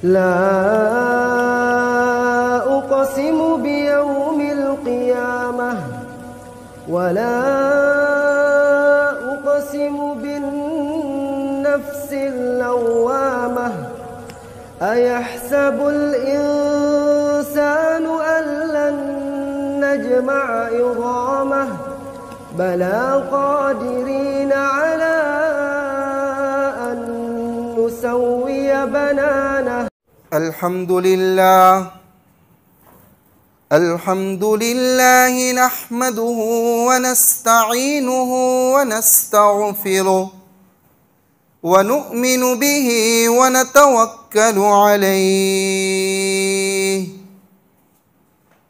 ला उक़सिमु बियौमिल क़ियामह वला उक़सिमु बिन्नफ्सिल लव्वामह अयहसबुल इंसानु अल्लन नजमअ इज़ामह बला क़ादिरीन अला अन नुसव्विय बनानह। अल्हम्दुलिल्लाहि नहमदुहु व नस्तईनुहु व नस्तगफिरुह व नु'मिनु बिहि व नतवक्कलु अलैहि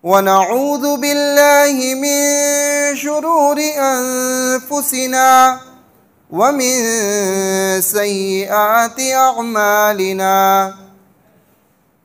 व नऊज़ु बिल्लाहि मिन शुरूरि अनफुसिना व मिन सय्यिआति अअमालिना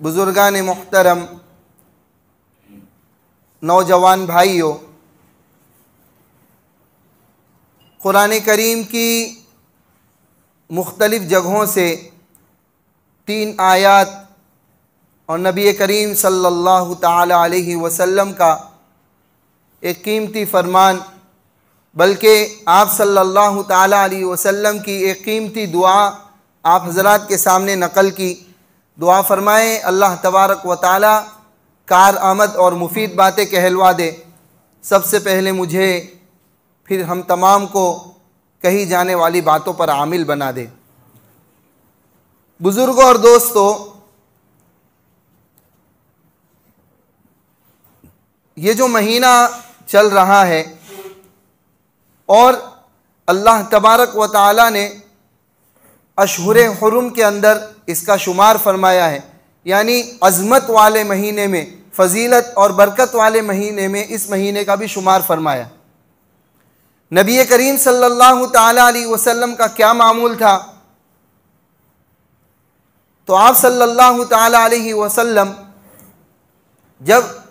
बुजुर्गान मुहतरम, नौजवान भाइयों, कुरान करीम की मुख्तलिफ़ जगहों से 3 आयात और नबी करीम सल्लल्लाहु ताला अलैहि वसल्लम का एक कीमती फ़रमान, बल्कि आप सल्लल्लाहु ताला अलैहि वसल्लम की एक कीमती दुआ आप हज़रात के सामने नक़ल की। दुआ फ़रमाएँ अल्लाह तबारक व ताला कार आमद और मुफीद बातें कहलवा दे। सबसे पहले मुझे, फिर हम तमाम को कही जाने वाली बातों पर आमिल बना दे। बुज़ुर्गों और दोस्तों, ये जो महीना चल रहा है और अल्लाह तबारक व ताला ने अशहुर हुरुम के अंदर इसका शुमार फरमाया है, यानी अज़मत वाले महीने में, फ़जीलत और बरकत वाले महीने में इस महीने का भी शुमार फरमाया। नबी करीम सल्लल्लाहु ताला अलैहि वसल्लम का क्या मामूल था? तो आप सल्लल्लाहु ताला अलैहि वसल्लम जब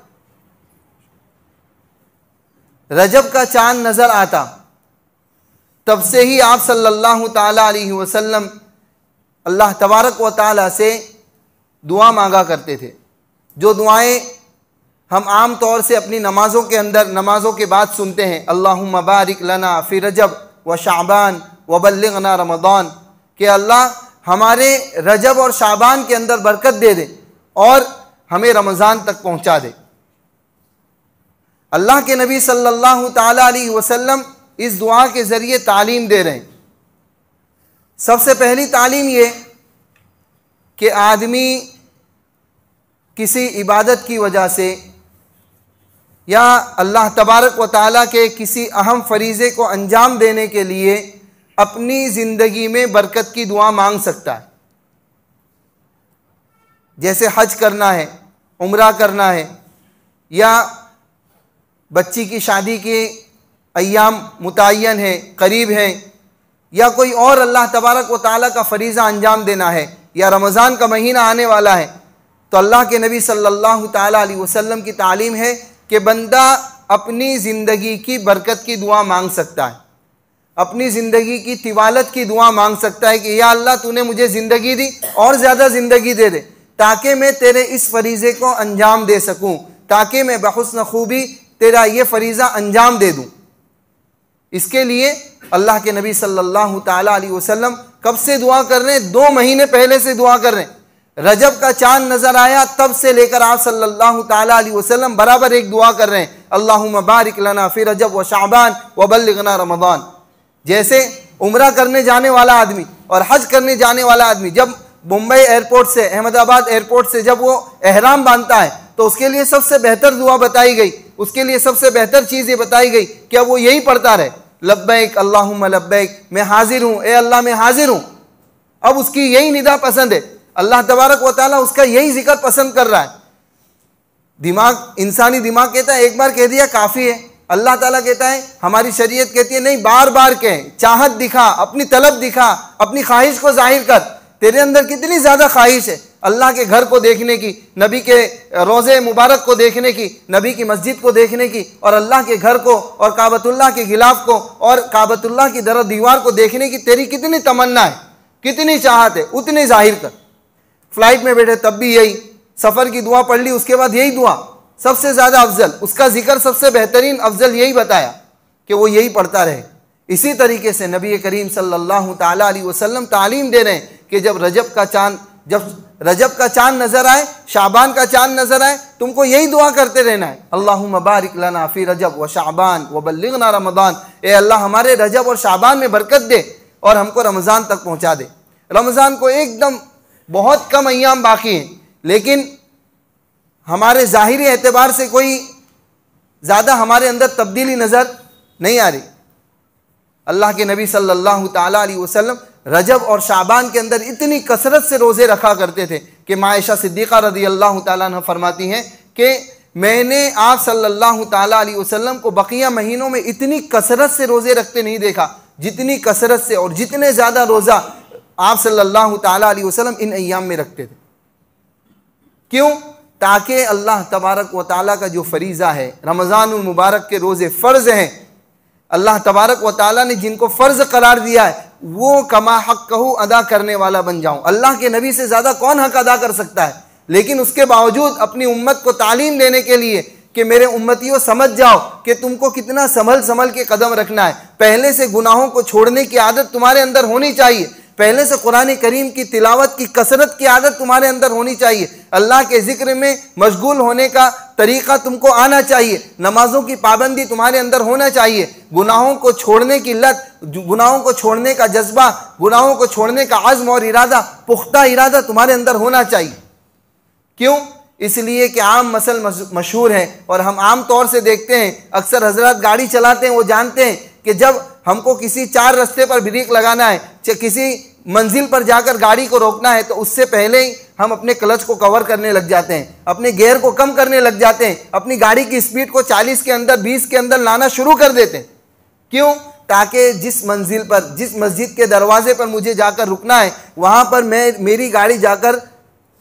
रजब का चांद नज़र आता, तब से ही आप सल्लल्लाहु ताला अलैहि वसल्लम अल्लाह तबारक व ताला से दुआ मांगा करते थे। जो दुआएं हम आम तौर से अपनी नमाज़ों के अंदर, नमाज़ों के बाद सुनते हैं, अल्लाहुम्मा बारिक लना फ़ी रजब व शाबान व बल्लिगना रमज़ान, कि अल्लाह हमारे रजब और शाबान के अंदर बरकत दे दे और हमें रमज़ान तक पहुंचा दे। अल्लाह के नबी सल्लल्लाहु ताला अलैहि वसल्लम इस दुआ के ज़रिए तालीम दे रहे हैं। सबसे पहली तालीम ये कि आदमी किसी इबादत की वजह से या अल्लाह तबारक व ताला के किसी अहम फरीज़े को अंजाम देने के लिए अपनी ज़िंदगी में बरकत की दुआ मांग सकता है। जैसे हज करना है, उम्रा करना है, या बच्ची की शादी के अय्याम मुतय्यन है, करीब हैं, या कोई और अल्लाह तबारक व ताला का फरीज़ा अंजाम देना है, या रमज़ान का महीना आने वाला है, तो अल्लाह के नबी सल्लल्लाहु ताला अलैहि वसल्लम की तालीम है कि बंदा अपनी ज़िंदगी की बरकत की दुआ मांग सकता है, अपनी ज़िंदगी की तिवालत की दुआ मांग सकता है कि या अल्लाह तूने मुझे ज़िंदगी दी और ज़्यादा ज़िंदगी दे दे ताकि मैं तेरे इस फरीज़े को अंजाम दे सकूं, ताकि मैं बहुस्न खूबी तेरा ये फरीज़ा अंजाम दे दूं। इसके लिए अल्लाह के नबी सल्लल्लाहु ताला अलैहि वसल्लम कब से दुआ कर रहे हैं? 2 महीने पहले से दुआ कर रहे हैं। रजब का चांद नजर आया तब से लेकर आप सल्लल्लाहु ताला अलैहि वसल्लम बराबर एक दुआ कर रहे हैं, अल्लाहुम्मा बारिक लना फी रजब व शाबान व बल्लिगना रमज़ान। जैसे उम्रा करने जाने वाला आदमी और हज करने जाने वाला आदमी जब मुंबई एयरपोर्ट से, अहमदाबाद एयरपोर्ट से जब वो एहराम बांधता है तो उसके लिए सबसे बेहतर दुआ बताई गई, उसके लिए सबसे बेहतर चीज़ ये बताई गई कि अब वो यही पढ़ता रहे, लब्बैक अल्लाहुम्मा लब्बैक, मैं हाजिर हूँ, ए अल्लाह मैं हाजिर हूँ। अब उसकी यही निदा पसंद है, अल्लाह तबारक व ताला उसका यही जिक्र पसंद कर रहा है। दिमाग, इंसानी दिमाग कहता है एक बार कह दिया काफ़ी है, अल्लाह ताला कहता है, हमारी शरीयत कहती है नहीं, बार बार कह, चाहत दिखा, अपनी तलब दिखा, अपनी ख्वाहिश को जाहिर कर। तेरे अंदर कितनी ज़्यादा ख्वाहिश है अल्लाह के घर को देखने की, नबी के रोज़े मुबारक को देखने की, नबी की मस्जिद को देखने की, और अल्लाह के घर को और काबतुल्लाह के गिलाफ को और काबतुल्लाह की दर दीवार को देखने की तेरी कितनी तमन्ना है, कितनी चाहत है, उतनी जाहिर कर। फ्लाइट में बैठे तब भी यही, सफ़र की दुआ पढ़ ली उसके बाद यही दुआ सबसे ज़्यादा अफजल, उसका जिक्र सबसे बेहतरीन अफजल यही बताया कि वो यही पढ़ता रहे। इसी तरीके से नबी करीम सल्लल्लाहु ताला अलैहि वसल्लम तालीम दे रहे हैं कि जब रजब का चांद नजर आए, शाबान का चांद नजर आए, तुमको यही दुआ करते रहना है, अल्लाहुम्मा बारिक लना फी रजब व शाबान व बल्लिगना रमज़ान। ए अल्लाह हमारे रजब और शाबान में बरकत दे और हमको रमज़ान तक पहुंचा दे। रमज़ान को एकदम बहुत कम अय्याम बाकी हैं, लेकिन हमारे ज़ाहिरी एतबार से कोई ज़्यादा हमारे अंदर तब्दीली नज़र नहीं आ रही। अल्लाह के नबी सल्लल्लाहु ताला अलैहि वसल्लम रजब और शाबान के अंदर इतनी कसरत से रोज़े रखा करते थे कि मायशा सिद्दीक़ा रज़ी अल्लाह ताला अन्हा फरमाती हैं कि मैंने आप सल्लल्लाहु ताला अलैहि वसल्लम को बकिया महीनों में इतनी कसरत से रोज़े रखते नहीं देखा जितनी कसरत से और जितने ज़्यादा रोज़ा आप सल्लल्लाहु ताला अलैहि वसल्लम इन अय्याम में रखते थे। क्यों? ताकि अल्लाह तबारक व ताला का जो फरीज़ा है, रमज़ानुल मुबारक के रोज़े फ़र्ज़ हैं, अल्लाह तबारक व ताला ने जिनको फ़र्ज़ करार दिया है वो कमा हक़्क़हू अदा करने वाला बन जाऊँ। अल्लाह के नबी से ज़्यादा कौन हक़ अदा कर सकता है? लेकिन उसके बावजूद अपनी उम्मत को तालीम देने के लिए कि मेरे उम्मतियों समझ जाओ कि तुमको कितना संभल के कदम रखना है। पहले से गुनाहों को छोड़ने की आदत तुम्हारे अंदर होनी चाहिए, पहले से कुरान करीम की तिलावत की कसरत की आदत तुम्हारे अंदर होनी चाहिए, अल्लाह के ज़िक्र में मशगूल होने का तरीक़ा तुमको आना चाहिए, नमाज़ों की पाबंदी तुम्हारे अंदर होना चाहिए, गुनाहों को छोड़ने की लत, गुनाहों को छोड़ने का जज्बा, गुनाहों को छोड़ने का अज़्म और इरादा, पुख्ता इरादा तुम्हारे अंदर होना चाहिए। क्यों? इसलिए कि आम मसल मशहूर है और हम आम तौर से देखते हैं, अक्सर हजरत गाड़ी चलाते हैं वो जानते हैं कि जब हमको किसी 4 रास्ते पर ब्रेक लगाना है, किसी मंजिल पर जाकर गाड़ी को रोकना है, तो उससे पहले ही हम अपने क्लच को कवर करने लग जाते हैं, अपने गियर को कम करने लग जाते हैं, अपनी गाड़ी की स्पीड को 40 के अंदर 20 के अंदर लाना शुरू कर देते हैं। क्यों? ताकि जिस मंजिल पर, जिस मस्जिद के दरवाजे पर मुझे जाकर रुकना है वहाँ पर मेरी गाड़ी जाकर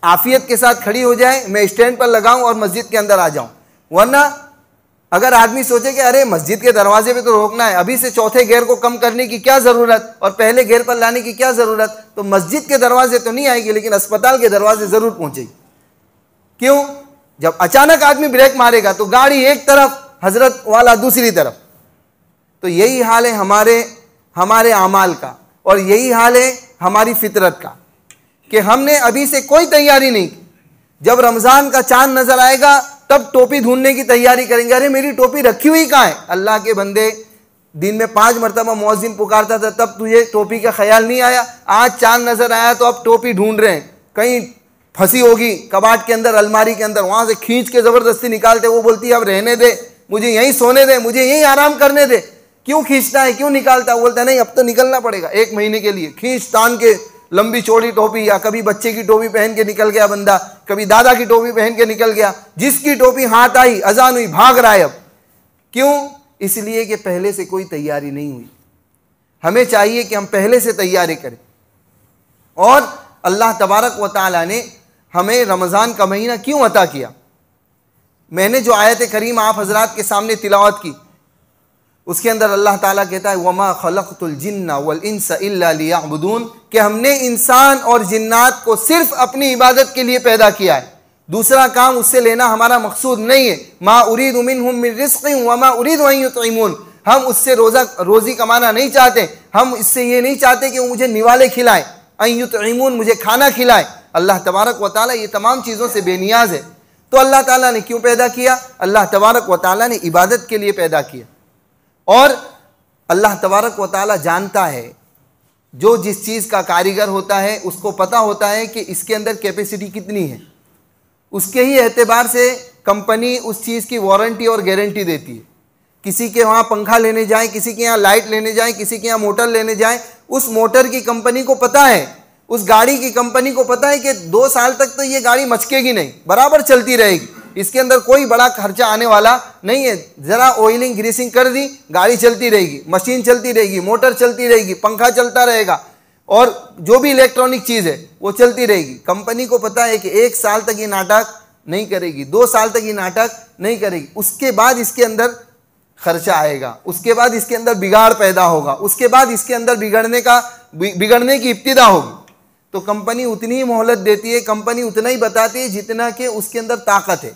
आफियत के साथ खड़ी हो जाए, मैं स्टैंड पर लगाऊं और मस्जिद के अंदर आ जाऊं। वरना अगर आदमी सोचे कि अरे मस्जिद के दरवाजे पे तो रोकना है, अभी से चौथे गियर को कम करने की क्या ज़रूरत और पहले गियर पर लाने की क्या ज़रूरत, तो मस्जिद के दरवाजे तो नहीं आएगी लेकिन अस्पताल के दरवाजे ज़रूर पहुँचेगी। क्यों? जब अचानक आदमी ब्रेक मारेगा तो गाड़ी एक तरफ, हजरत वाला दूसरी तरफ। तो यही हाल है हमारे अमाल का और यही हाल है हमारी फितरत का। कि हमने अभी से कोई तैयारी नहीं की, जब रमज़ान का चांद नज़र आएगा तब टोपी ढूंढने की तैयारी करेंगे। अरे मेरी टोपी रखी हुई कहाँ है? अल्लाह के बंदे, दिन में 5 मरतबा मुअज्जिन पुकारता था, तब तुझे टोपी का ख्याल नहीं आया? आज चांद नज़र आया तो अब टोपी ढूंढ रहे हैं, कहीं फंसी होगी कबाट के अंदर, अलमारी के अंदर, वहाँ से खींच के ज़बरदस्ती निकालते। वो बोलती है अब रहने दे, मुझे यहीं सोने दे, मुझे यहीं आराम करने दे। क्यों खींचता है, क्यों निकालता है? वो बोलता है नहीं अब तो निकलना पड़ेगा, 1 महीने के लिए। खींच तान के लंबी चौड़ी टोपी, या कभी बच्चे की टोपी पहन के निकल गया बंदा, कभी दादा की टोपी पहन के निकल गया। जिसकी टोपी हाथ आई, अजान हुई, भाग रहा है। अब क्यों? इसलिए कि पहले से कोई तैयारी नहीं हुई। हमें चाहिए कि हम पहले से तैयारी करें। और अल्लाह तबारक व तआला ने हमें रमज़ान का महीना क्यों अता किया? मैंने जो आयत करीम आप हजरात के सामने तिलावत की, उसके अंदर अल्लाह ताला कहता है वमा खलक़तुल जिन्ना वल इंसा इल्ला लियअबुदून, कि हमने इंसान और जिन्नात को सिर्फ अपनी इबादत के लिए पैदा किया है, दूसरा काम उससे लेना हमारा मकसूद नहीं है। मा उरीदु मिनहुम मिन रिज़्क़िन वमा उरीदु अन युतइमून, हम उससे रोज़ी कमाना नहीं चाहते, हम इससे ये नहीं चाहते कि वो मुझे निवाले खिलाए, अन युतइमून, मुझे खाना खिलाए। अल्लाह तबारक व तआला ये तमाम चीज़ों से बेनियाज है। तो अल्लाह ताला ने क्यों पैदा किया? अल्लाह तबारक व तआला ने इबादत के लिए पैदा किया। और अल्लाह तबारक व तआला जानता है, जो जिस चीज़ का कारीगर होता है उसको पता होता है कि इसके अंदर कैपेसिटी कितनी है। उसके ही एतबार से कंपनी उस चीज़ की वारंटी और गारंटी देती है। किसी के वहाँ पंखा लेने जाएं, किसी के यहाँ लाइट लेने जाएं, किसी के यहाँ मोटर लेने जाएं, उस मोटर की कंपनी को पता है, उस गाड़ी की कंपनी को पता है कि 2 साल तक तो ये गाड़ी मचकेगी नहीं, बराबर चलती रहेगी, इसके अंदर कोई बड़ा खर्चा आने वाला नहीं है। ज़रा ऑयलिंग ग्रीसिंग कर दी, गाड़ी चलती रहेगी, मशीन चलती रहेगी, मोटर चलती रहेगी, पंखा चलता रहेगा, और जो भी इलेक्ट्रॉनिक चीज़ है वो चलती रहेगी। कंपनी को पता है कि 1 साल तक ये नाटक नहीं करेगी, 2 साल तक ये नाटक नहीं करेगी, उसके बाद इसके अंदर खर्चा आएगा, उसके बाद इसके अंदर बिगाड़ पैदा होगा, उसके बाद इसके अंदर बिगड़ने की इब्तिदा होगी। तो कंपनी उतनी ही मोहलत देती है, कंपनी उतना ही बताती है जितना कि उसके अंदर ताकत है।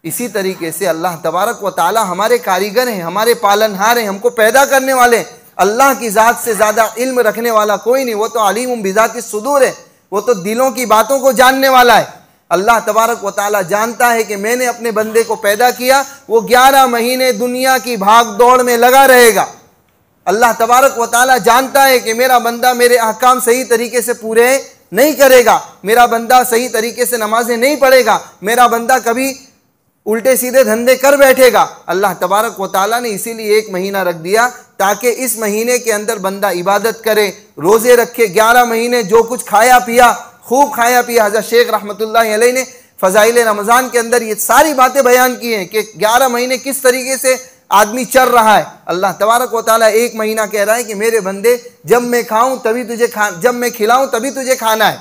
इसी तरीके से अल्लाह तबारक व तआला हमारे कारीगर हैं, हमारे पालनहार हैं, हमको पैदा करने वाले हैं। अल्लाह की ज़ात से ज़्यादा इल्म रखने वाला कोई नहीं, वो तो अलीमुम बिज़ातिस सुदूर है, वो तो दिलों की बातों को जानने वाला है। अल्लाह तबारक व तआला जानता है कि मैंने अपने बंदे को पैदा किया, वो 11 महीने दुनिया की भाग दौड़ में लगा रहेगा। अल्लाह तबारक व तआला जानता है कि मेरा बंदा मेरे अहकाम सही तरीके से पूरे नहीं करेगा, मेरा बंदा सही तरीके से नमाजें नहीं पढ़ेगा, मेरा बंदा कभी उल्टे सीधे धंधे कर बैठेगा। अल्लाह तबारक व तआला ने इसीलिए 1 महीना रख दिया ताकि इस महीने के अंदर बंदा इबादत करे, रोज़े रखे, 11 महीने जो कुछ खाया पिया, खूब खाया पिया। हज़रत शेख रहमतुल्लाह अलैह ने फ़ज़ाइल रमज़ान के अंदर ये सारी बातें बयान की हैं कि 11 महीने किस तरीके से आदमी चल रहा है। अल्लाह तबारक व तआला 1 महीना कह रहा है कि मेरे बंदे, जब मैं खाऊं तभी तुझे जब मैं खिलाऊं तभी तुझे खाना है,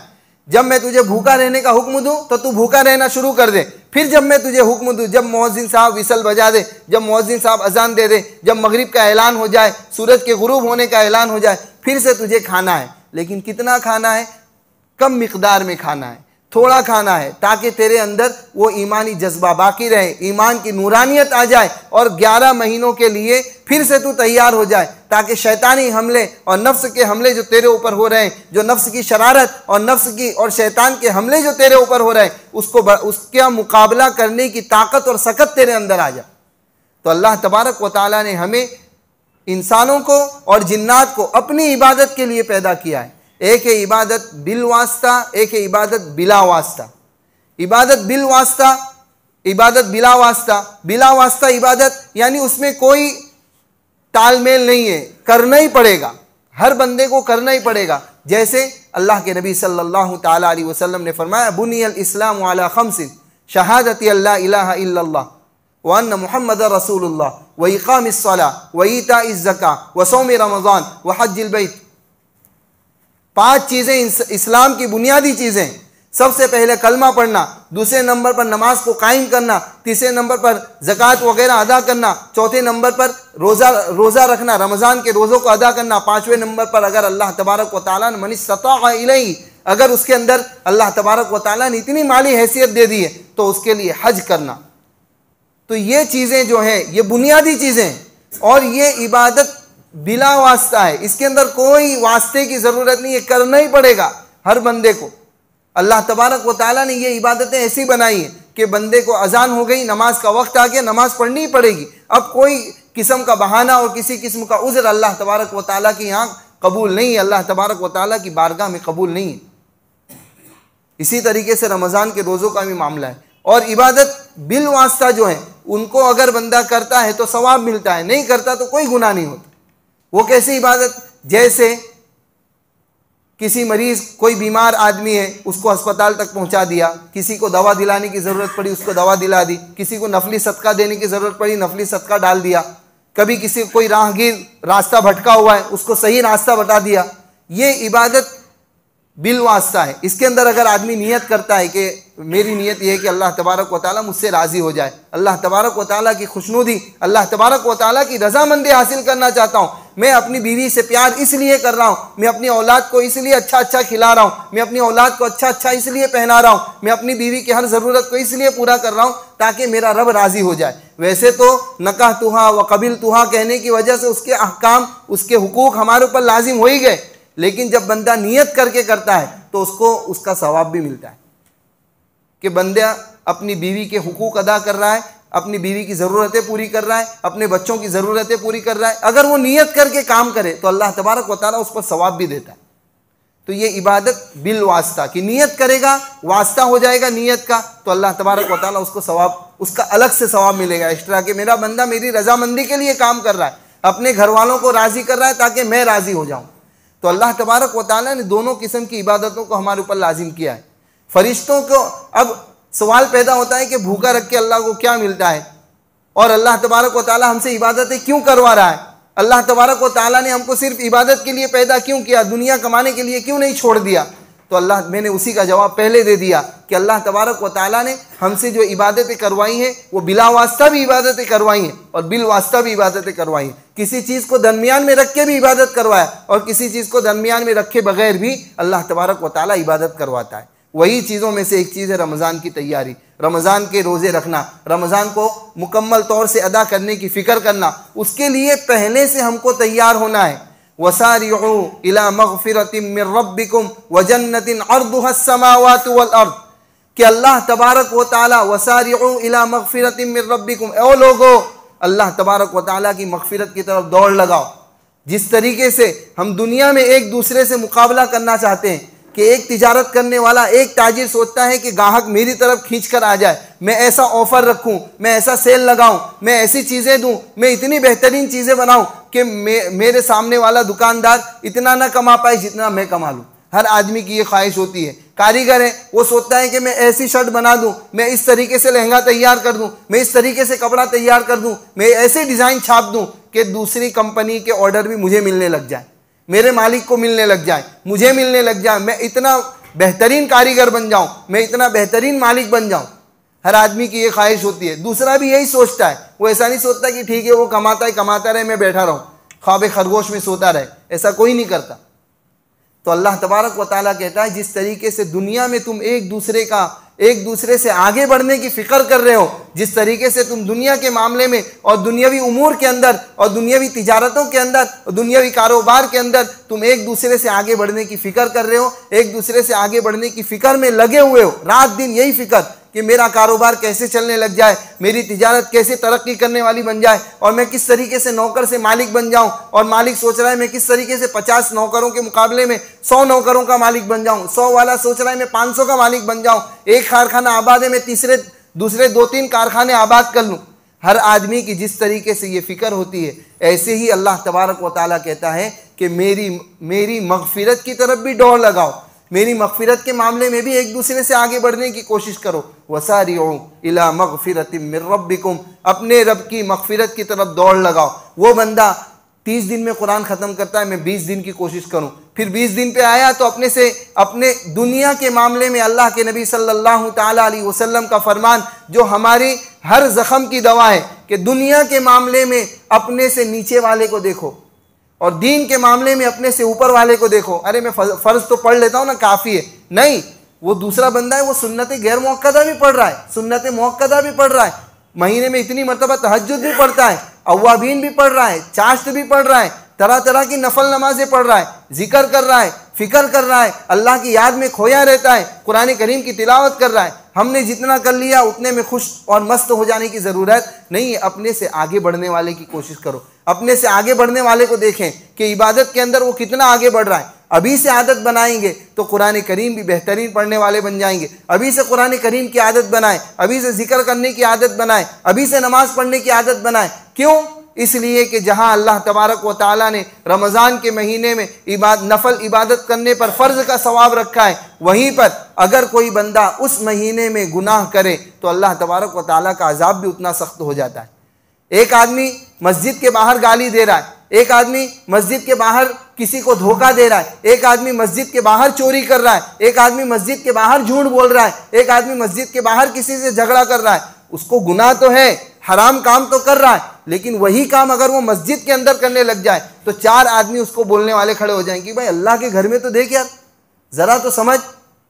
जब मैं तुझे भूखा रहने का हुक्म दूं तो तू भूखा रहना शुरू कर दे, फिर जब मैं तुझे हुक्म दूं, जब मुअज्जिन साहब विसल बजा दे, जब मुअज्जिन साहब अजान दे दे, जब मगरिब का ऐलान हो जाए, सूरज के गुरूब होने का ऐलान हो जाए, फिर से तुझे खाना है। लेकिन कितना खाना है? कम मिकदार में खाना है, थोड़ा खाना है, ताकि तेरे अंदर वो ईमानी जज्बा बाकी रहे, ईमान की नूरानियत आ जाए, और 11 महीनों के लिए फिर से तू तैयार हो जाए, ताकि शैतानी हमले और नफ्स के हमले जो तेरे ऊपर हो रहे हैं, जो नफ्स की शरारत और नफ्स की और शैतान के हमले जो तेरे ऊपर हो रहे हैं, उसका मुकाबला करने की ताकत और सकत तेरे अंदर आ जाए। तो अल्लाह तबारक व तआला ने हमें इंसानों को और जिन्नात को अपनी इबादत के लिए पैदा किया है। एक है इबादत बिल वास्ता, एक है इबादत बिला वास्ता। इबादत बिल वास्ता, इबादत बिला वास्ता। बिला वास्ता इबादत यानी उसमें कोई तालमेल नहीं है, करना ही पड़ेगा, हर बंदे को करना ही पड़ेगा। जैसे अल्लाह के नबी सल्लल्लाहु ताला अलैहि वसल्लम ने फरमाया, बुनियल इस्लाम अला खम्सिन शहादती अल्ला इलाहा इल्लल्लाह व अन्ना मुहम्मद रसूलुल्लाह व इक़ामिस सलाह व ईताइज़ ज़कात व सौम रमज़ान व हज्जिल बैत। 5 चीज़ें इस्लाम की बुनियादी चीज़ें। सबसे पहले कलमा पढ़ना, दूसरे नंबर पर नमाज को कायम करना, तीसरे नंबर पर ज़कात वगैरह अदा करना, चौथे नंबर पर रोज़ा रखना, रमज़ान के रोज़ों को अदा करना, 5वें नंबर पर अगर अल्लाह तबारक व तआला ने मन इस्तताअ इलैहि, अगर उसके अंदर अल्लाह तबारक व तआला ने इतनी माली हैसियत दे दी है तो उसके लिए हज करना। तो ये चीज़ें जो हैं ये बुनियादी चीज़ें, और ये इबादत बिला वास्ता है, इसके अंदर कोई वास्ते की ज़रूरत नहीं है, करना ही पड़ेगा हर बंदे को। अल्लाह तबारक व तआला ने ये इबादतें ऐसी बनाई हैं कि बंदे को अजान हो गई, नमाज का वक्त आ गया, नमाज पढ़नी ही पड़ेगी। अब कोई किस्म का बहाना और किसी किस्म का उज़्र अल्लाह तबारक व तआला की यहाँ कबूल नहीं है, अल्लाह तबारक व तआला की बारगाह में कबूल नहीं है। इसी तरीके से रमज़ान के रोज़ों का भी मामला है। और इबादत बिल वास्ता जो है उनको अगर बंदा करता है तो सवाब मिलता है, नहीं करता तो कोई गुनाह नहीं होता। वो कैसी इबादत, जैसे किसी मरीज़, कोई बीमार आदमी है, उसको अस्पताल तक पहुंचा दिया, किसी को दवा दिलाने की ज़रूरत पड़ी उसको दवा दिला दी, किसी को नफली सदका देने की ज़रूरत पड़ी नफली सदका डाल दिया, कभी किसी कोई राहगीर रास्ता भटका हुआ है उसको सही रास्ता बता दिया। ये इबादत बिल वास्ता है। इसके अंदर अगर आदमी नियत करता है कि मेरी नियत यह है कि अल्लाह तबारक व तआला मुझसे राज़ी हो जाए, अल्लाह तबारक व तआला की खुशनुदी, अल्लाह तबारक व तआला की रज़ामंदी हासिल करना चाहता हूँ, मैं अपनी बीवी से प्यार इसलिए कर रहा हूँ, मैं अपनी औलाद को इसलिए अच्छा अच्छा खिला रहा हूँ, मैं अपनी औलाद को अच्छा अच्छा इसलिए पहना रहा हूँ, मैं अपनी बीवी की हर ज़रूरत को इसलिए पूरा कर रहा हूँ ताकि मेरा रब राज़ी हो जाए। वैसे तो नकाह तुहा व कबिल तुहा कहने की वजह से उसके अहकाम, उसके हुकूक हमारे ऊपर लाजिम हो ही गए, लेकिन जब बंदा नियत करके करता है तो उसको उसका सवाब भी मिलता है कि बंदा अपनी बीवी के हुकूक अदा कर रहा है, अपनी बीवी की ज़रूरतें पूरी कर रहा है, अपने बच्चों की ज़रूरतें पूरी कर रहा है। अगर वो नियत करके काम करे तो अल्लाह तबारक व तआला उस पर सवाब भी देता है। तो ये इबादत बिल वास्ता की नियत करेगा, वास्ता हो जाएगा नियत का, तो अल्लाह तबारक व तआला उसको सवाब, उसका अलग से सवाब मिलेगा एक्स्ट्रा, कि मेरा बंदा मेरी रजामंदी के लिए काम कर रहा है, अपने घर वालों को राज़ी कर रहा है ताकि मैं राज़ी हो जाऊँ। तो अल्लाह तबारक व तआला ने दोनों किस्म की इबादतों को हमारे ऊपर लाजिम किया है। फरिश्तों को अब सवाल पैदा होता है कि भूखा रख के अल्लाह को क्या मिलता है, और अल्लाह तबारक व तआला हमसे इबादतें क्यों करवा रहा है, अल्लाह तबारक व तआला ने हमको सिर्फ इबादत के लिए पैदा क्यों किया, दुनिया कमाने के लिए क्यों नहीं छोड़ दिया। तो अल्लाह, मैंने उसी का जवाब पहले दे दिया कि अल्लाह तबारक व तआला ने हमसे जो इबादतें करवाई हैं वो बिला वास्ता भी इबादतें करवाई हैं और बिल वास्ता भी इबादतें करवाई हैं। किसी चीज़ को दरमियान में रख के भी इबादत करवाया और किसी चीज़ को दरमियान में रखे बगैर भी अल्लाह तबारक व तआला इबादत करवाता है। वही चीज़ों में से एक चीज़ है रमज़ान की तैयारी, रमज़ान के रोज़े रखना, रमज़ान को मुकम्मल तौर से अदा करने की फ़िक्र करना। उसके लिए पहले से हमको तैयार होना है। वसारिउ इला मग़फ़िरतिम मिन रब्बिकुम व जन्नतिन अर्दुहा अस्समावातु वल अर्द, कि अल्लाह तबारक व तआला वसारिउ इला मग़फ़िरतिम मिन रब्बिकुम, ओ लोगो अल्लाह तबारक व तआला की मग़फ़िरत की तरफ दौड़ लगाओ। जिस तरीके से हम दुनिया में एक दूसरे से मुकाबला करना चाहते हैं कि एक तिजारत करने वाला, एक ताजिर सोचता है कि ग्राहक मेरी तरफ खींच कर आ जाए, मैं ऐसा ऑफर रखूं, मैं ऐसा सेल लगाऊं, मैं ऐसी चीज़ें दूं, मैं इतनी बेहतरीन चीज़ें बनाऊं कि मेरे सामने वाला दुकानदार इतना ना कमा पाए जितना मैं कमा लूं। हर आदमी की ये ख्वाहिश होती है। कारीगर है, वो सोचता है कि मैं ऐसी शर्ट बना दूं, मैं इस तरीके से लहंगा तैयार कर दूं, मैं इस तरीके से कपड़ा तैयार कर दूं, मैं ऐसे डिज़ाइन छाप दूं कि दूसरी कंपनी के ऑर्डर भी मुझे मिलने लग जाए, मेरे मालिक को मिलने लग जाए, मुझे मिलने लग जाए, मैं इतना बेहतरीन कारीगर बन जाऊं, मैं इतना बेहतरीन मालिक बन जाऊं। हर आदमी की ये ख्वाहिश होती है। दूसरा भी यही सोचता है, वो ऐसा नहीं सोचता कि ठीक है वो कमाता है, कमाता रहे, मैं बैठा रहूं ख्वाब खरगोश में सोता रहे, ऐसा कोई नहीं करता। तो अल्लाह तबारक व तआला कहता है जिस तरीके से दुनिया में तुम एक दूसरे से आगे बढ़ने की फ़िक्र कर रहे हो, जिस तरीके से तुम दुनिया के मामले में और दुनियावी उमूर के अंदर और दुनियावी तिजारतों के अंदर और दुनियावी कारोबार के अंदर तुम एक दूसरे से आगे बढ़ने की फ़िक्र कर रहे हो, एक दूसरे से आगे बढ़ने की फ़िक्र में लगे हुए हो, रात दिन यही फ़िक्र कि मेरा कारोबार कैसे चलने लग जाए, मेरी तिजारत कैसे तरक्की करने वाली बन जाए, और मैं किस तरीके से नौकर से मालिक बन जाऊं, और मालिक सोच रहा है मैं किस तरीके से 50 नौकरों के मुकाबले में 100 नौकरों का मालिक बन जाऊं, 100 वाला सोच रहा है मैं 500 का मालिक बन जाऊं, एक कारखाना आबाद है मैं दूसरे 2-3 कारखाने आबाद कर लूँ। हर आदमी की जिस तरीके से ये फ़िक्र होती है, ऐसे ही अल्लाह तबारक व तआला कहता है कि मेरी मग़फ़िरत की तरफ भी दौड़ लगाओ, मेरी मग़फ़िरत के मामले में भी एक दूसरे से आगे बढ़ने की कोशिश करो। वसारिउ इला मग़फ़िरतिम मिन रब्बिकुम, अपने रब की मग़फ़िरत की तरफ दौड़ लगाओ। वो बंदा 30 दिन में कुरान ख़त्म करता है, मैं 20 दिन की कोशिश करूं, फिर 20 दिन पे आया तो अपने दुनिया के मामले में अल्लाह के नबी सल्लल्लाहु ताला अलैहि वसल्लम का फरमान जो हमारी हर ज़ख़म की दवा है कि दुनिया के मामले में अपने से नीचे वाले को देखो और दीन के मामले में अपने से ऊपर वाले को देखो। अरे मैं फ़र्ज़ तो पढ़ लेता हूँ ना, काफ़ी है। नहीं, वो दूसरा बंदा है, वो सुन्नत गैर मुअक्कदा भी पढ़ रहा है, सुन्नत मुअक्कदा भी पढ़ रहा है, महीने में इतनी मरतबा तहज्जुद भी पढ़ता है, अव्वाबीन भी पढ़ रहा है, चाश्त भी पढ़ रहा है, तरह तरह की नफल नमाजें पढ़ रहा है, जिक्र कर रहा है, फिक्र कर रहा है, अल्लाह की याद में खोया रहता है, कुरान करीम की तिलावत कर रहा है। हमने जितना कर लिया उतने में खुश और मस्त हो जाने की ज़रूरत नहीं है। अपने से आगे बढ़ने वाले की कोशिश करो, अपने से आगे बढ़ने वाले को देखें कि इबादत के अंदर वो कितना आगे बढ़ रहा है। अभी से आदत बनाएंगे तो कुरान करीम भी बेहतरीन पढ़ने वाले बन जाएंगे। अभी से कुरान करीम की आदत बनाएं, अभी से जिक्र करने की आदत बनाएं, अभी से नमाज पढ़ने की आदत बनाएं। क्यों? इसलिए कि जहां अल्लाह तबारक व ताला ने रमज़ान के महीने में नफल इबादत करने पर फ़र्ज का सवाब रखा है, वहीं पर अगर कोई बंदा उस महीने में गुनाह करे तो अल्लाह तबारक व ताला का अजाब भी उतना सख्त हो जाता है। एक आदमी मस्जिद के बाहर गाली दे रहा है, एक आदमी मस्जिद के बाहर किसी को धोखा दे रहा है, एक आदमी मस्जिद के बाहर चोरी कर रहा है, एक आदमी मस्जिद के बाहर झूठ बोल रहा है, एक आदमी मस्जिद के बाहर किसी से झगड़ा कर रहा है। उसको गुनाह तो है, हराम काम तो कर रहा है, लेकिन वही काम अगर वो मस्जिद के अंदर करने लग जाए तो 4 आदमी उसको बोलने वाले खड़े हो जाएंगे, भाई अल्लाह के घर में तो देख यार, जरा तो समझ,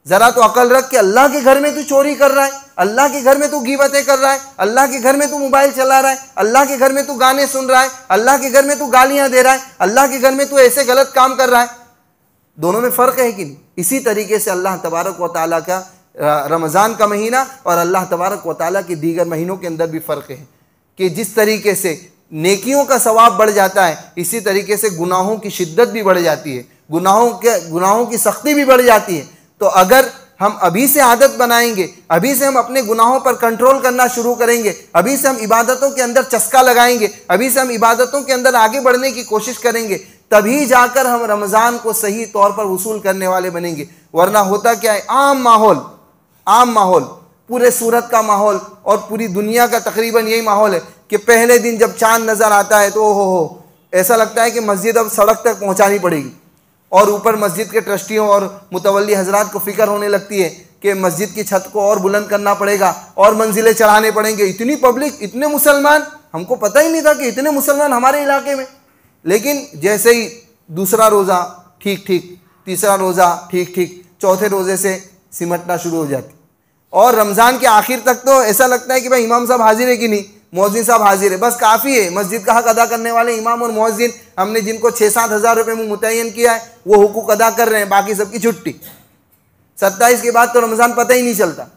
जरा तो अकल रख कि अल्लाह के घर में तू चोरी कर रहा है, अल्लाह के घर में तू गीबतें कर रहा है, अल्लाह के घर में तू मोबाइल चला रहा है, अल्लाह के घर में तू गाने सुन रहा है, अल्लाह के घर में तू गालियां दे रहा है, अल्लाह के घर में तू ऐसे गलत काम कर रहा है। दोनों में फ़र्क है कि नहीं? इसी तरीके से अल्लाह तबारक व ताला का रमज़ान का महीना और अल्लाह तबारक व ताला के दीगर महीनों के अंदर भी फ़र्क है कि जिस तरीके से नेकियों का सवाब बढ़ जाता है, इसी तरीके से गुनाहों की शिद्दत भी बढ़ जाती है, गुनाहों की सख्ती भी बढ़ जाती है। तो अगर हम अभी से आदत बनाएंगे, अभी से हम अपने गुनाहों पर कंट्रोल करना शुरू करेंगे, अभी से हम इबादतों के अंदर चस्का लगाएंगे, अभी से हम इबादतों के अंदर आगे बढ़ने की कोशिश करेंगे, तभी जाकर हम रमज़ान को सही तौर पर वसूल करने वाले बनेंगे। वरना होता क्या है, आम माहौल पूरे सूरत का माहौल और पूरी दुनिया का तकरीबन यही माहौल है कि पहले दिन जब चांद नज़र आता है तो हो ऐसा लगता है कि मस्जिद अब सड़क तक पहुंचानी पड़ेगी, और ऊपर मस्जिद के ट्रस्टियों और मुतवल्ली हजरात को फिक्र होने लगती है कि मस्जिद की छत को और बुलंद करना पड़ेगा और मंजिलें चढ़ाने पड़ेंगे। इतनी पब्लिक, इतने मुसलमान, हमको पता ही नहीं था कि इतने मुसलमान हमारे इलाके में। लेकिन जैसे ही दूसरा रोज़ा ठीक ठीक, तीसरा रोज़ा ठीक ठीक, चौथे रोज़े से सिमटना शुरू हो जाती, और रमज़ान के आखिर तक तो ऐसा लगता है कि भाई इमाम साहब हाजिर है कि नहीं, मौज़िन साहब हाजिर है, बस काफ़ी है। मस्जिद का हक अदा करने वाले इमाम और मौज़िन, हमने जिनको 6-7 हज़ार रुपये में मुतय्यन किया है वो हुकूक अदा कर रहे हैं, बाकी सबकी छुट्टी। 27 के बाद तो रमज़ान पता ही नहीं चलता।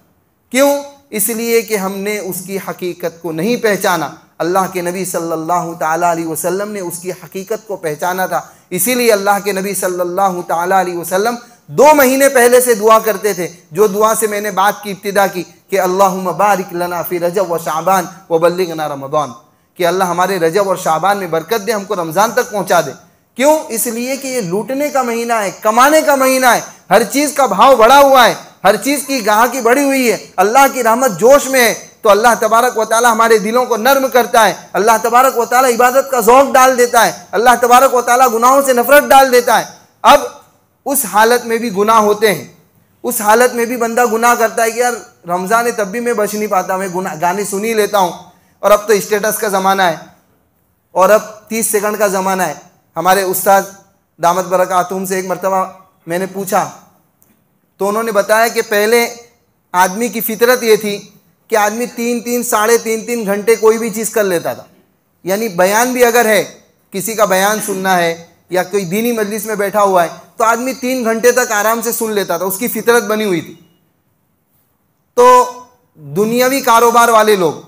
क्यों? इसलिए कि हमने उसकी हकीकत को नहीं पहचाना। अल्लाह के नबी सल्लल्लाहु ताला अलैहि वसल्लम ने उसकी हकीकत को पहचाना था। इसीलिए अल्लाह के नबी सल्लल्लाहु ताला अलैहि वसल्लम 2 महीने पहले से दुआ करते थे, जो दुआ से मैंने बात की इब्तिदा की कि अल्लाहुम्मा बारिक लना फी रजब व शाबान व बल्लिगना रमज़ान, कि अल्लाह हमारे रजब और शाबान में बरकत दे, हमको रमज़ान तक पहुँचा दे। क्यों? इसलिए कि ये लूटने का महीना है, कमाने का महीना है, हर चीज़ का भाव बढ़ा हुआ है, हर चीज़ की गाहकी बढ़ी हुई है, अल्लाह की रहमत जोश में है। तो अल्लाह तबारक व ताला हमारे दिलों को नर्म करता है, अल्लाह तबारक व ताला इबादत का ज़ौक़ डाल देता है, अल्लाह तबारक व ताला गुनाहों से नफरत डाल देता है। अब उस हालत में भी गुनाह होते हैं, उस हालत में भी बंदा गुनाह करता है कि यार रमज़ान है तब भी मैं बच नहीं पाता, मैं गाने सुन ही लेता हूँ, और अब तो स्टेटस का ज़माना है और अब 30 सेकंड का ज़माना है। हमारे उस्ताद दामत बरकातुहुम से एक मरतबा मैंने पूछा तो उन्होंने बताया कि पहले आदमी की फितरत ये थी कि आदमी 3-3 साढ़े 3-3 घंटे कोई भी चीज़ कर लेता था। यानी बयान भी अगर है, किसी का बयान सुनना है या कोई दीनी मजलिस में बैठा हुआ है तो आदमी 3 घंटे तक आराम से सुन लेता था, उसकी फितरत बनी हुई थी। तो दुनियावी कारोबार वाले लोग,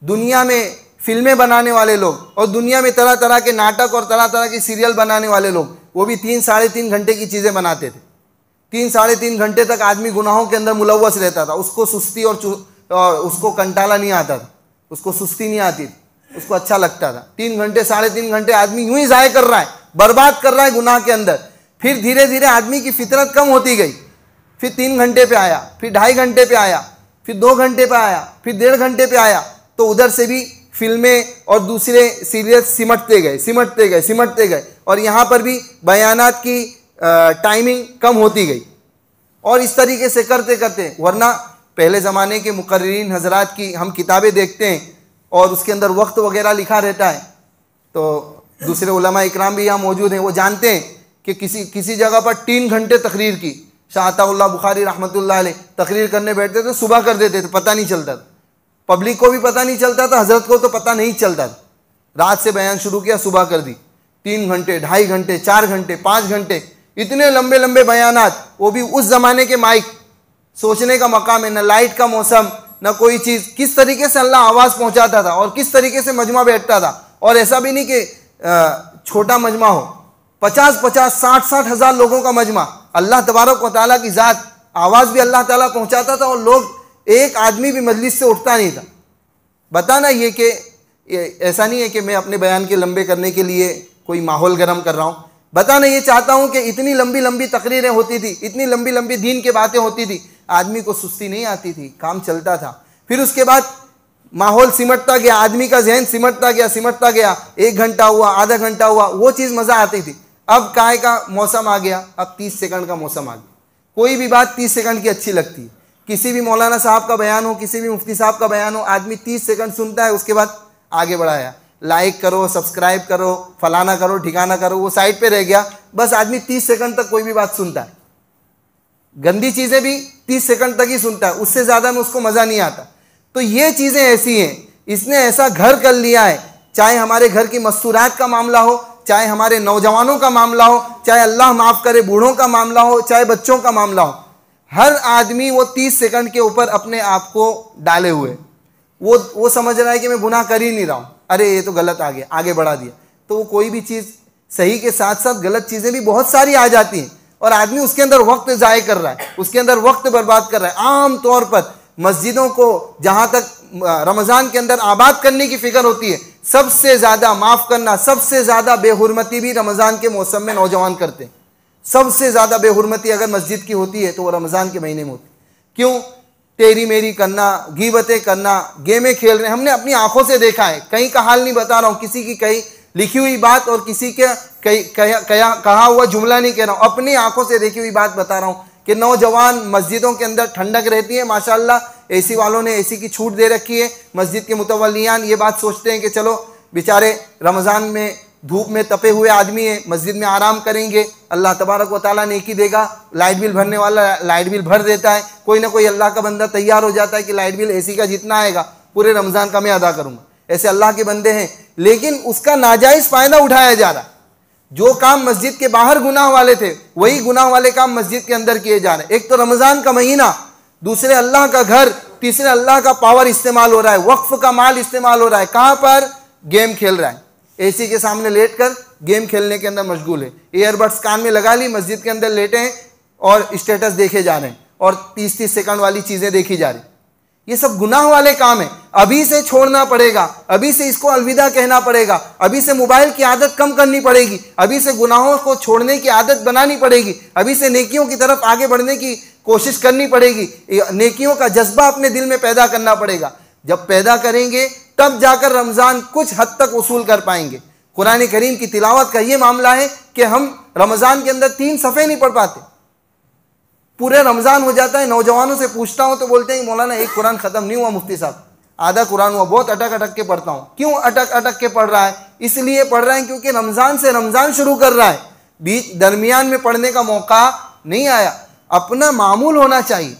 दुनिया में फिल्में बनाने वाले लोग और दुनिया में तरह तरह के नाटक और तरह तरह के सीरियल बनाने वाले लोग, वो भी 3 साढ़े 3 घंटे की चीज़ें बनाते थे। 3 साढ़े 3 घंटे तक आदमी गुनाहों के अंदर मुलव्वस रहता था, उसको सुस्ती और उसको कंटाला नहीं आता था, उसको सुस्ती नहीं आती थी, उसको अच्छा लगता था। 3 घंटे साढ़े 3 घंटे आदमी यूं ही ज़ाय कर रहा है, बर्बाद कर रहा है गुनाह के अंदर। फिर धीरे धीरे आदमी की फितरत कम होती गई, फिर 3 घंटे पे आया, फिर 2.5 घंटे पे आया, फिर 2 घंटे पे आया, फिर 1.5 घंटे पे आया, तो उधर से भी फिल्में और दूसरे सीरियल सिमटते गए और यहाँ पर भी बयानात की टाइमिंग कम होती गई। और इस तरीके से करते करते, वरना पहले ज़माने के मुकर्रिरीन हजरात की हम किताबें देखते हैं और उसके अंदर वक्त वगैरह लिखा रहता है, तो दूसरे उलमा इकराम भी यहाँ मौजूद हैं, वो जानते हैं कि किसी जगह पर 3 घंटे तकरीर की, शाह अताउल्लाह बुखारी रहमतुल्लाह अलैह तकरीर करने बैठते थे, सुबह कर देते थे, पता नहीं चलता था, पब्लिक को भी पता नहीं चलता था, हजरत को तो पता नहीं चलता था। रात से बयान शुरू किया, सुबह कर दी, 3 घंटे, 2.5 घंटे, 4 घंटे, 5 घंटे, इतने लंबे लंबे बयानात, वो भी उस ज़माने के माइक, सोचने का मकाम है, न लाइट का मौसम न कोई चीज़। किस तरीके से अल्लाह आवाज़ पहुंचाता था और किस तरीके से मजमा बैठता था। और ऐसा भी नहीं कि छोटा मजमा हो, 50-50, 60-60 हज़ार लोगों का मजमा। अल्लाह तबारक व तआला की ज़ात, आवाज़ भी अल्लाह ताला पहुंचाता था और लोग, एक आदमी भी मजलिस से उठता नहीं था। बताना ये कि ऐसा नहीं है कि मैं अपने बयान के लंबे करने के लिए कोई माहौल गर्म कर रहा हूँ। बताना ये चाहता हूँ कि इतनी लंबी लंबी तकरीरें होती थी, इतनी लंबी लंबी दीन की बातें होती थी, आदमी को सुस्ती नहीं आती थी, काम चलता था। फिर उसके बाद माहौल सिमटता गया, आदमी का जहन सिमटता गया। 1 घंटा हुआ, आधा घंटा हुआ, वो चीज़ मज़ा आती थी। अब काय का मौसम आ गया, अब 30 सेकंड का मौसम आ गया। कोई भी बात 30 सेकंड की अच्छी लगती है। किसी भी मौलाना साहब का बयान हो, किसी भी मुफ्ती साहब का बयान हो, आदमी 30 सेकंड सुनता है, उसके बाद आगे बढ़ाया, लाइक करो, सब्सक्राइब करो, फलाना करो, ठिकाना करो, वो साइड पे रह गया। बस आदमी 30 सेकंड तक कोई भी बात सुनता है। गंदी चीज़ें भी 30 सेकंड तक ही सुनता है, उससे ज़्यादा में उसको मज़ा नहीं आता। तो ये चीज़ें ऐसी हैं, इसने ऐसा घर कर लिया है, चाहे हमारे घर की मस्तूरात का मामला हो, चाहे हमारे नौजवानों का मामला हो, चाहे अल्लाह माफ़ करे बूढ़ों का मामला हो, चाहे बच्चों का मामला हो, हर आदमी वो 30 सेकंड के ऊपर अपने आप को डाले हुए, वो समझ रहा है कि मैं गुनाह कर ही नहीं रहा हूँ, अरे ये तो गलत आ गया, आगे बढ़ा दिया। तो वो कोई भी चीज़ सही के साथ साथ गलत चीज़ें भी बहुत सारी आ जाती हैं और आदमी उसके अंदर वक्त ज़ाय कर रहा है, उसके अंदर वक्त बर्बाद कर रहा है। आम तौर पर मस्जिदों को जहाँ तक रमज़ान के अंदर आबाद करने की फ़िक्र होती है, सबसे ज़्यादा माफ़ करना, सबसे ज़्यादा बेहुरमती भी रमज़ान के मौसम में नौजवान करते हैं। सबसे ज़्यादा बेहुरमती अगर मस्जिद की होती है तो वो रमज़ान के महीने में होती है। क्यों? तेरी मेरी करना, गीबतें करना, गेमें खेल रहे हैं। हमने अपनी आंखों से देखा है, कहीं का हाल नहीं बता रहा हूँ, किसी की कहीं लिखी हुई बात और किसी के कहा हुआ जुमला नहीं कह रहा हूँ, अपनी आंखों से देखी हुई बात बता रहा हूँ कि नौजवान मस्जिदों के अंदर ठंडक रहती है, माशाअल्लाह एसी वालों ने एसी की छूट दे रखी है। मस्जिद के मुतवल्लियान ये बात सोचते हैं कि चलो बेचारे रमज़ान में धूप में तपे हुए आदमी हैं, मस्जिद में आराम करेंगे, अल्लाह तबारक व तआला नेकी देगा। लाइट बिल भरने वाला लाइट बिल भर देता है, कोई ना कोई अल्लाह का बंदा तैयार हो जाता है कि लाइट बिल एसी का जितना आएगा पूरे रमज़ान का मैं अदा करूँगा। ऐसे अल्लाह के बंदे हैं, लेकिन उसका नाजायज़ फ़ायदा उठाया जा रहा है। जो काम मस्जिद के बाहर गुनाह वाले थे, वही गुनाह वाले काम मस्जिद के अंदर किए जा रहे हैं। एक तो रमज़ान का महीना, दूसरे अल्लाह का घर, तीसरे अल्लाह का पावर इस्तेमाल हो रहा है, वक्फ का माल इस्तेमाल हो रहा है। कहाँ पर? गेम खेल रहा है, एसी के सामने लेटकर गेम खेलने के अंदर मशगूल है। ईयरबड्स कान में लगा ली, मस्जिद के अंदर लेटे हैं और स्टेटस देखे जा रहे हैं और 30-30 सेकंड वाली चीज़ें देखी जा रही। ये सब गुनाह वाले काम है। अभी से छोड़ना पड़ेगा, अभी से इसको अलविदा कहना पड़ेगा, अभी से मोबाइल की आदत कम करनी पड़ेगी, अभी से गुनाहों को छोड़ने की आदत बनानी पड़ेगी, अभी से नेकियों की तरफ आगे बढ़ने की कोशिश करनी पड़ेगी, नेकियों का जज्बा अपने दिल में पैदा करना पड़ेगा। जब पैदा करेंगे तब जाकर रमज़ान कुछ हद तक उसूल कर पाएंगे। कुरान करीम की तिलावत का ये मामला है कि हम रमज़ान के अंदर 3 सफ़े नहीं पढ़ पाते, पूरे रमज़ान हो जाता है। नौजवानों से पूछता हूँ तो बोलते हैं मौलाना एक कुरान ख़त्म नहीं हुआ मुफ्ती साहब, आधा कुरान हुआ, बहुत अटक अटक के पढ़ता हूँ। क्यों अटक अटक के पढ़ रहा है? इसलिए पढ़ रहा है क्योंकि रमज़ान से रमज़ान शुरू कर रहा है, बीच दरमियान में पढ़ने का मौका नहीं आया। अपना मामूल होना चाहिए,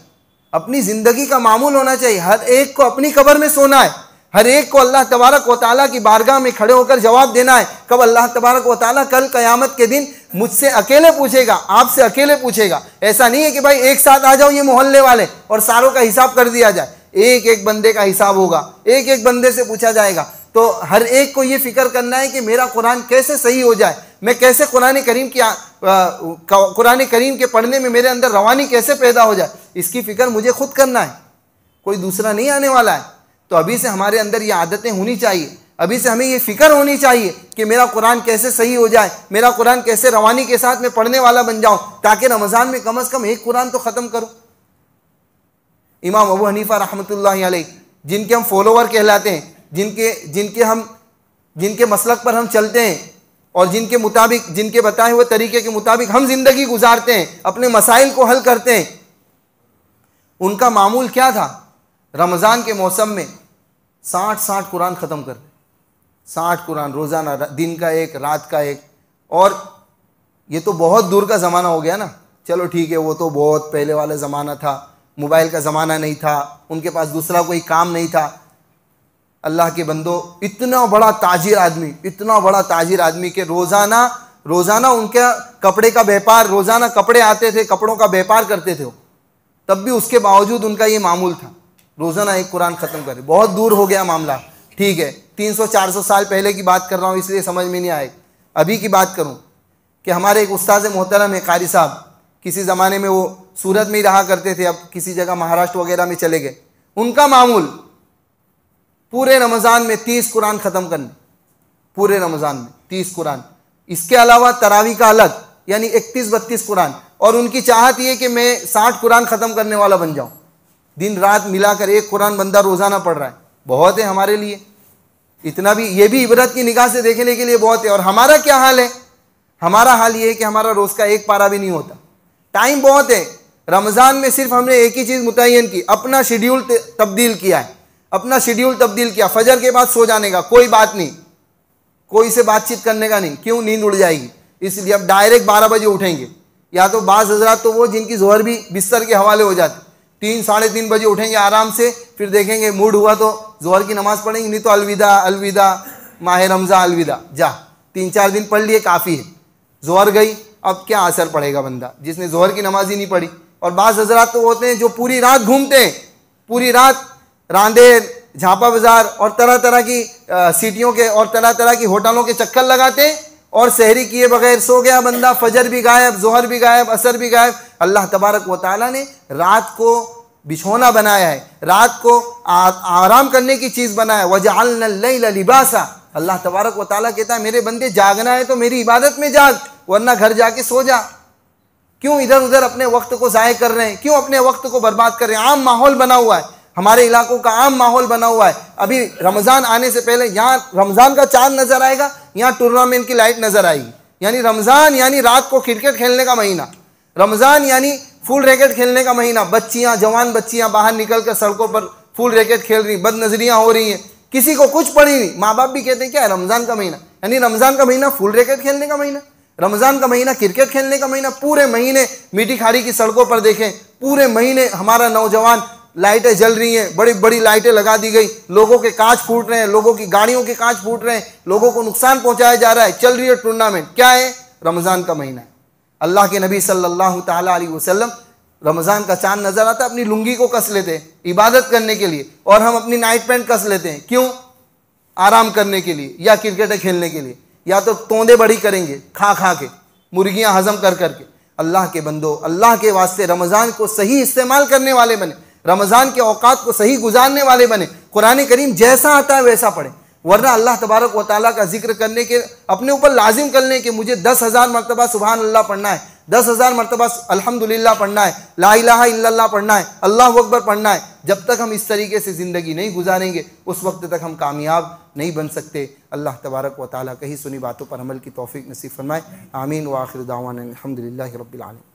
अपनी ज़िंदगी का मामूल होना चाहिए। हर एक को अपनी कब्र में सोना है, हर एक को अल्लाह तबारक व तआला की बारगाह में खड़े होकर जवाब देना है। कब? अल्लाह तबारक व तआला कल क़यामत के दिन मुझसे अकेले पूछेगा, आपसे अकेले पूछेगा। ऐसा नहीं है कि भाई एक साथ आ जाओ ये मोहल्ले वाले और सारों का हिसाब कर दिया जाए। एक एक बंदे का हिसाब होगा, एक एक बंदे से पूछा जाएगा। तो हर एक को ये फिक्र करना है कि मेरा कुरान कैसे सही हो जाए, मैं कैसे कुरान करीम के पढ़ने में मेरे अंदर रवानी कैसे पैदा हो जाए, इसकी फ़िक्र मुझे खुद करना है, कोई दूसरा नहीं आने वाला है। तो अभी से हमारे अंदर ये आदतें होनी चाहिए, अभी से हमें ये फ़िक्र होनी चाहिए कि मेरा कुरान कैसे सही हो जाए, मेरा कुरान कैसे रवानी के साथ मैं पढ़ने वाला बन जाऊँ, ताकि रमज़ान में कम से कम एक कुरान तो ख़त्म करूँ। इमाम अबू हनीफा रहमतुल्लाहि अलैह, जिनके हम फॉलोवर कहलाते हैं, जिनके मसलक पर हम चलते हैं और जिनके मुताबिक, जिनके बताए हुए तरीके के मुताबिक हम जिंदगी गुजारते हैं, अपने मसाइल को हल करते हैं, उनका मामूल क्या था? रमज़ान के मौसम में 60 कुरान ख़त्म कर, 60 कुरान रोज़ाना, दिन का एक, रात का एक। और ये तो बहुत दूर का ज़माना हो गया ना, चलो ठीक है, वो तो बहुत पहले वाला ज़माना था, मोबाइल का ज़माना नहीं था, उनके पास दूसरा कोई काम नहीं था। अल्लाह के बंदो, इतना बड़ा ताजिर आदमी, इतना बड़ा ताजिर आदमी के रोज़ाना उनका कपड़े का व्यापार, रोज़ाना कपड़े आते थे, कपड़ों का व्यापार करते थे वो, तब भी उसके बावजूद उनका ये मामूल था रोज़ाना एक कुरान ख़त्म करे। बहुत दूर हो गया मामला, ठीक है, 300-400 साल पहले की बात कर रहा हूँ इसलिए समझ में नहीं आए। अभी की बात करूँ कि हमारे एक उस्ताद मोहतरम है कारी साहब, किसी ज़माने में वो सूरत में ही रहा करते थे, अब किसी जगह महाराष्ट्र वगैरह में चले गए। उनका मामूल पूरे रमज़ान में 30 कुरान ख़त्म करने, पूरे रमज़ान में 30 कुरान, इसके अलावा तरावी का अलग, यानी 31-32 कुरान। और उनकी चाहत ये कि मैं 60 कुरान ख़त्म करने वाला बन जाऊँ। दिन रात मिलाकर 1 कुरान बंदा रोज़ाना पढ़ रहा है, बहुत है हमारे लिए। इतना भी, ये भी इबरत की निगाह से देखने के लिए बहुत है। और हमारा क्या हाल है? हमारा हाल ये है कि हमारा रोज़ का 1 पारा भी नहीं होता। टाइम बहुत है। रमज़ान में सिर्फ हमने एक ही चीज़ मुतय्यन की, अपना शेड्यूल तब्दील किया है, अपना शेड्यूल तब्दील किया। फजर के बाद सो जाने का, कोई बात नहीं, कोई से बातचीत करने का नहीं, क्यों, नींद उड़ जाएगी, इसलिए अब डायरेक्ट 12 बजे उठेंगे। या तो बाज़ हज़रात तो वो जिनकी ज़ोहर भी बिस्तर के हवाले हो जाती, 3-3:30 बजे उठेंगे आराम से, फिर देखेंगे मूड हुआ तो ज़ोहर की नमाज़ पढ़ेंगे, नहीं तो अलविदा अलविदा माह रमज़ा अलविदा, जा 3-4 दिन पढ़ लिए काफ़ी है। ज़ोहर गई, अब क्या असर पड़ेगा बंदा जिसने ज़ोहर की नमाज ही नहीं पढ़ी। और बाज़ हज़रात तो होते हैं जो पूरी रात घूमते हैं, पूरी रात रांदेर, झापा बाज़ार और तरह तरह की सिटियों के और तरह तरह की होटलों के चक्कर लगाते हैं, और सहरी किए बगैर सो गया बंदा, फजर भी गायब, ज़ोहर भी गायब, असर भी गायब। अल्लाह तबारक व तआला ने रात को बिछौना बनाया है, रात को आराम करने की चीज़ बनाया है। वजअलना लैला लिबासा, अल्लाह तबारक व तआला कहता है मेरे बंदे जागना है तो मेरी इबादत में जाग, वरना घर जाके सो जा। क्यों इधर उधर अपने वक्त को ज़ाय कर रहे हैं, क्यों अपने वक्त को बर्बाद कर रहे हैं? आम माहौल बना हुआ है, हमारे इलाकों का आम माहौल बना हुआ है। अभी रमज़ान आने से पहले यहाँ रमज़ान का चांद नज़र आएगा, यहाँ टूर्नामेंट की लाइट नज़र आएगी। यानी रमज़ान यानी रात को क्रिकेट खेलने का महीना, रमज़ान यानी फुल रैकेट खेलने का महीना। बच्चियाँ, जवान बच्चियाँ बाहर निकल कर सड़कों पर फुल रैकेट खेल रही, बदनजरियाँ हो रही हैं, किसी को कुछ पड़ी नहीं। माँ बाप भी कहते हैं क्या है रमज़ान का महीना, यानी रमज़ान का महीना फुल रैकेट खेलने का महीना, रमज़ान का महीना क्रिकेट खेलने का महीना। पूरे महीने मीठी खाड़ी की सड़कों पर देखें, पूरे महीने हमारा नौजवान, लाइटें जल रही हैं, बड़ी बड़ी लाइटें लगा दी गई, लोगों के कांच फूट रहे हैं, लोगों की गाड़ियों के कांच फूट रहे हैं, लोगों को नुकसान पहुंचाया जा रहा है, चल रही है टूर्नामेंट। क्या है? रमज़ान का महीना है। अल्लाह के नबी सल्लल्लाहु ताला अलैहि वसल्लम रमज़ान का चांद नजर आता अपनी लुंगी को कस लेते हैं इबादत करने के लिए, और हम अपनी नाइट पैंट कस लेते हैं, क्यों? आराम करने के लिए या क्रिकेट खेलने के लिए, या तो तोंदे बड़ी करेंगे खा खा के, मुर्गियां हजम कर करके। अल्लाह के बंदो, अल्लाह के वास्ते रमज़ान को सही इस्तेमाल करने वाले बने, रमज़ान के औकात को सही गुजारने वाले बने, कुरान करीम जैसा आता है वैसा पढ़ें। वरना अल्लाह तबारक व तआला का जिक्र करने के अपने ऊपर लाजिम कर लें कि मुझे 10,000 मरतबा सुबहान अल्लाह पढ़ना है, 10,000 मरतबा अल्हम्दुलिल्लाह पढ़ना है, ला इलाहा इल्लल्लाह पढ़ना है, अल्लाहु अकबर पढ़ना है। जब तक हम इस तरीके से ज़िंदगी नहीं गुजारेंगे उस वक्त तक हम कामयाब नहीं बन सकते। अल्लाह तबारक व तआला कहीं सुनी बातों पर अमल की तौफीक नसीब फरमाए। आमीन व आखिर दावाना अल्हम्दुलिल्लाहि रब्बिल आलमीन।